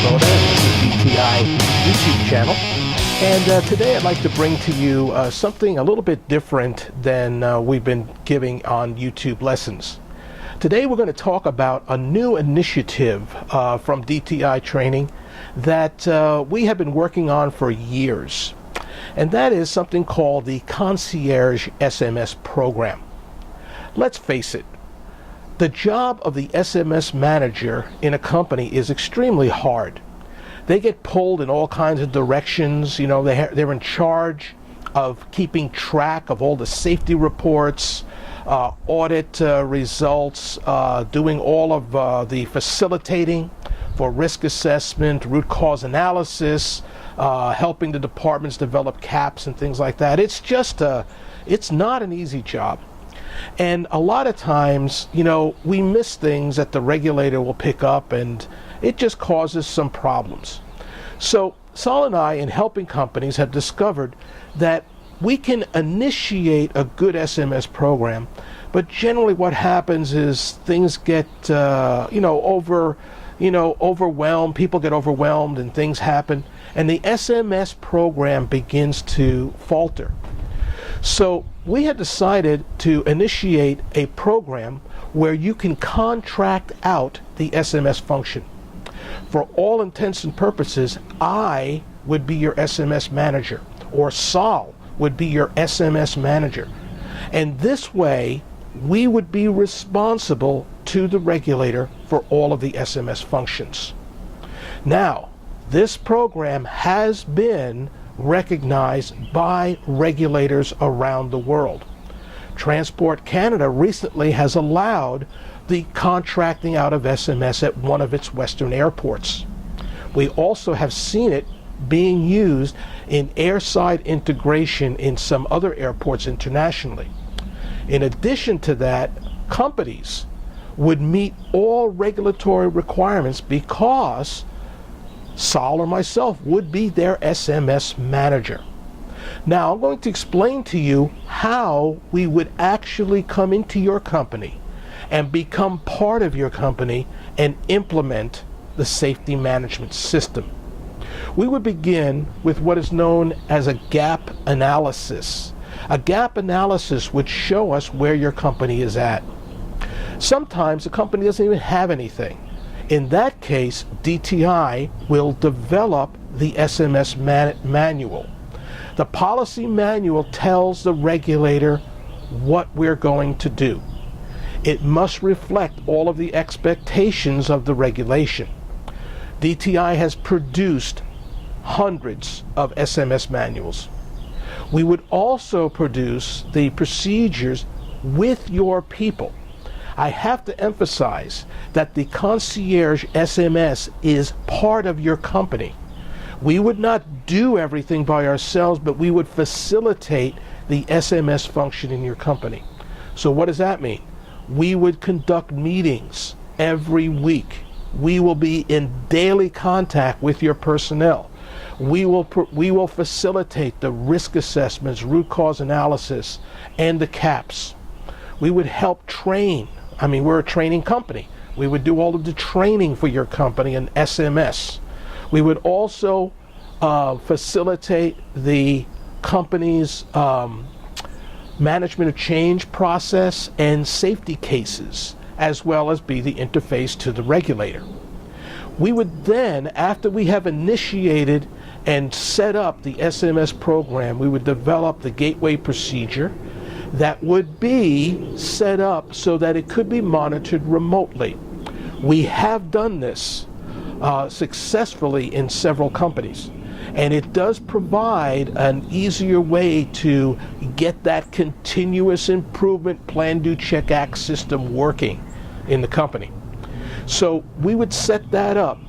Dakota, the DTI YouTube channel. And today I'd like to bring to you something a little bit different than we've been giving on YouTube lessons. Today we're going to talk about a new initiative from DTI Training that we have been working on for years. And that is something called the Concierge SMS program. Let's face it, the job of the SMS manager in a company is extremely hard. They get pulled in all kinds of directions. You know, they're in charge of keeping track of all the safety reports, audit results, doing all of the facilitating for risk assessment, root cause analysis, helping the departments develop caps and things like that. It's not an easy job. And a lot of times, you know, we miss things that the regulator will pick up, and it just causes some problems. So Saul and I, in helping companies, have discovered that we can initiate a good SMS program, but generally what happens is things get, overwhelmed. People get overwhelmed and things happen, and the SMS program begins to falter. So we had decided to initiate a program where you can contract out the SMS function. For all intents and purposes, I would be your SMS manager, or Saul would be your SMS manager. And this way, we would be responsible to the regulator for all of the SMS functions. Now, this program has been recognized by regulators around the world. Transport Canada recently has allowed the contracting out of SMS at one of its Western airports. We also have seen it being used in airside integration in some other airports internationally. In addition to that, companies would meet all regulatory requirements because Saul or myself would be their SMS manager. Now, I'm going to explain to you how we would actually come into your company and become part of your company and implement the safety management system. We would begin with what is known as a gap analysis. A gap analysis would show us where your company is at. Sometimes the company doesn't even have anything. In that case, DTI will develop the SMS manual. The policy manual tells the regulator what we're going to do. It must reflect all of the expectations of the regulation. DTI has produced hundreds of SMS manuals. We would also produce the procedures with your people. I have to emphasize that the Concierge SMS is part of your company. We would not do everything by ourselves, but we would facilitate the SMS function in your company. So what does that mean? We would conduct meetings every week. We will be in daily contact with your personnel. We will facilitate the risk assessments, root cause analysis, and the caps. We would help train. I mean, we're a training company. We would do all of the training for your company in SMS. We would also facilitate the company's management of change process and safety cases, as well as be the interface to the regulator. We would then, after we have initiated and set up the SMS program, we would develop the gateway procedure that would be set up so that it could be monitored remotely. We have done this successfully in several companies, and it does provide an easier way to get that continuous improvement plan, do, check, act system working in the company. So we would set that up.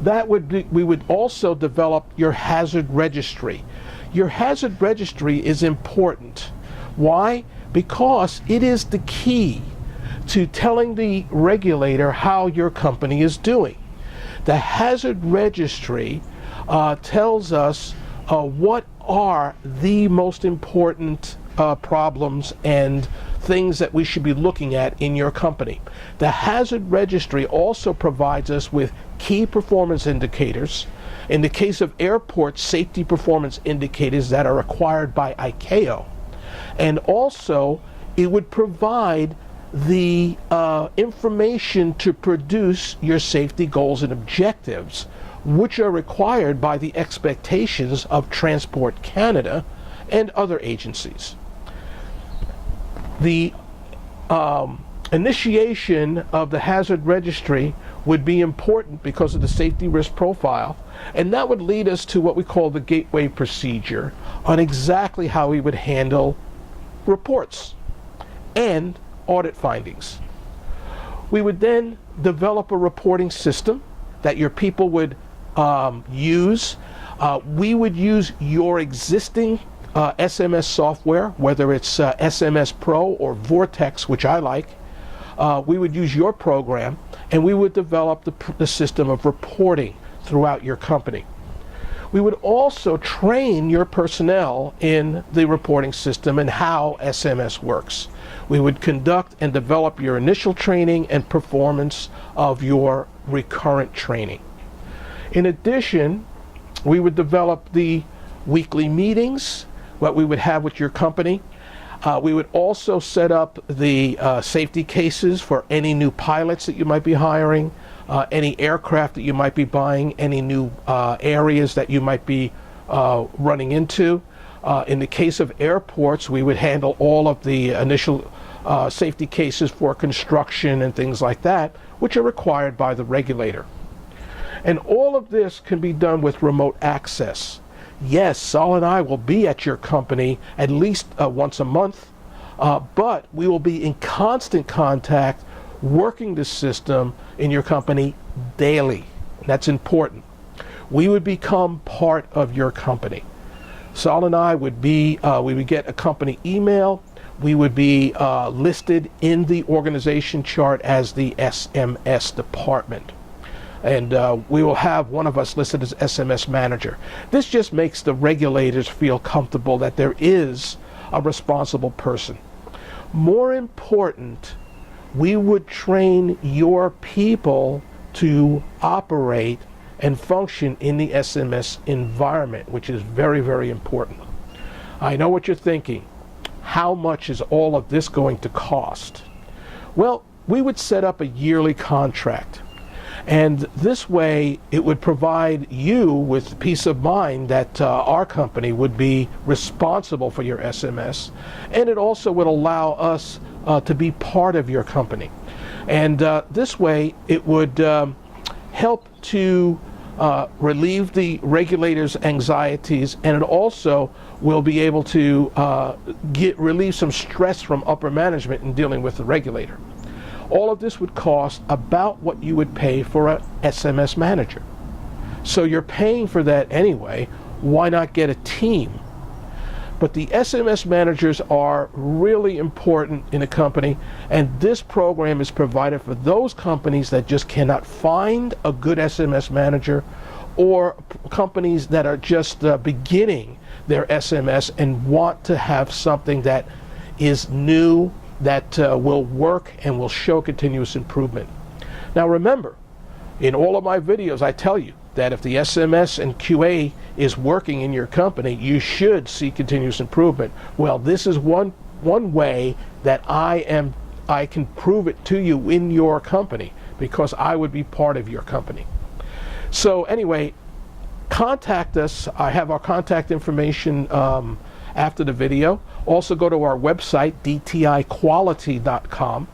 We would also develop your hazard registry. Your hazard registry is important. Why? Because it is the key to telling the regulator how your company is doing. The hazard registry tells us what are the most important problems and things that we should be looking at in your company. The hazard registry also provides us with key performance indicators. In the case of airports, safety performance indicators that are required by ICAO. And also, it would provide the information to produce your safety goals and objectives, which are required by the expectations of Transport Canada and other agencies. The initiation of the hazard registry would be important because of the safety risk profile, and that would lead us to what we call the gateway procedure on exactly how we would handle reports and audit findings. We would then develop a reporting system that your people would use. We would use your existing SMS software, whether it's SMS Pro or Vortex, which I like. We would use your program, and we would develop the system of reporting throughout your company. We would also train your personnel in the reporting system and how SMS works. We would conduct and develop your initial training and performance of your recurrent training. In addition, we would develop the weekly meetings, what we would have with your company. We would also set up the safety cases for any new pilots that you might be hiring, any aircraft that you might be buying, any new areas that you might be running into. In the case of airports, we would handle all of the initial safety cases for construction and things like that, which are required by the regulator. And all of this can be done with remote access. Yes, Saul and I will be at your company at least once a month, but we will be in constant contact working the system in your company daily. That's important. We would become part of your company. Saul and I would be, we would get a company email. We would be listed in the organization chart as the SMS department. And we will have one of us listed as SMS manager. This just makes the regulators feel comfortable that there is a responsible person. More important, we would train your people to operate and function in the SMS environment, which is very, very important. I know what you're thinking. How much is all of this going to cost? Well, we would set up a yearly contract. And this way, it would provide you with peace of mind that our company would be responsible for your SMS, and it also would allow us to be part of your company. And this way, it would help to relieve the regulators' anxieties, and it also will be able to relieve some stress from upper management in dealing with the regulator. All of this would cost about what you would pay for an SMS manager. So you're paying for that anyway. Why not get a team? But the SMS managers are really important in a company, and this program is provided for those companies that just cannot find a good SMS manager, or companies that are just beginning their SMS and want to have something that is new, that will work and will show continuous improvement. Now remember, in all of my videos I tell you that if the SMS and QA is working in your company, you should see continuous improvement. Well, this is one way that I can prove it to you in your company, because I would be part of your company. So anyway, contact us. I have our contact information after the video. Also go to our website, dtiquality.com,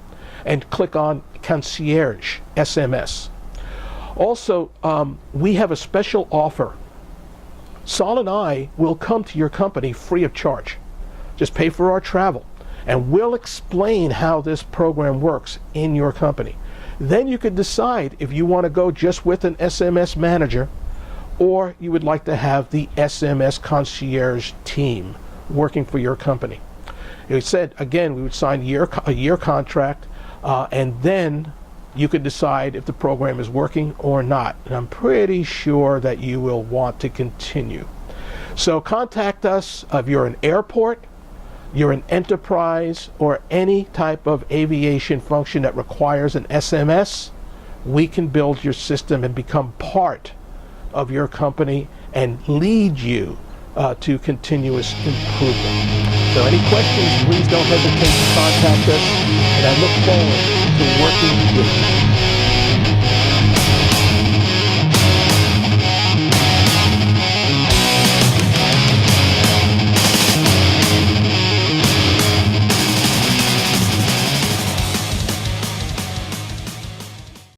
and click on Concierge SMS. Also, we have a special offer. Saul and I will come to your company free of charge. Just pay for our travel, and we'll explain how this program works in your company. Then you can decide if you want to go just with an SMS manager, or you would like to have the SMS concierge team working for your company. We said, again, we would sign a year contract, and then you could decide if the program is working or not. And I'm pretty sure that you will want to continue. So contact us if you're an airport, you're an enterprise or any type of aviation function that requires an SMS, we can build your system and become part of your company and lead you to continuous improvement. So any questions, please don't hesitate to contact us, and I look forward to working with you.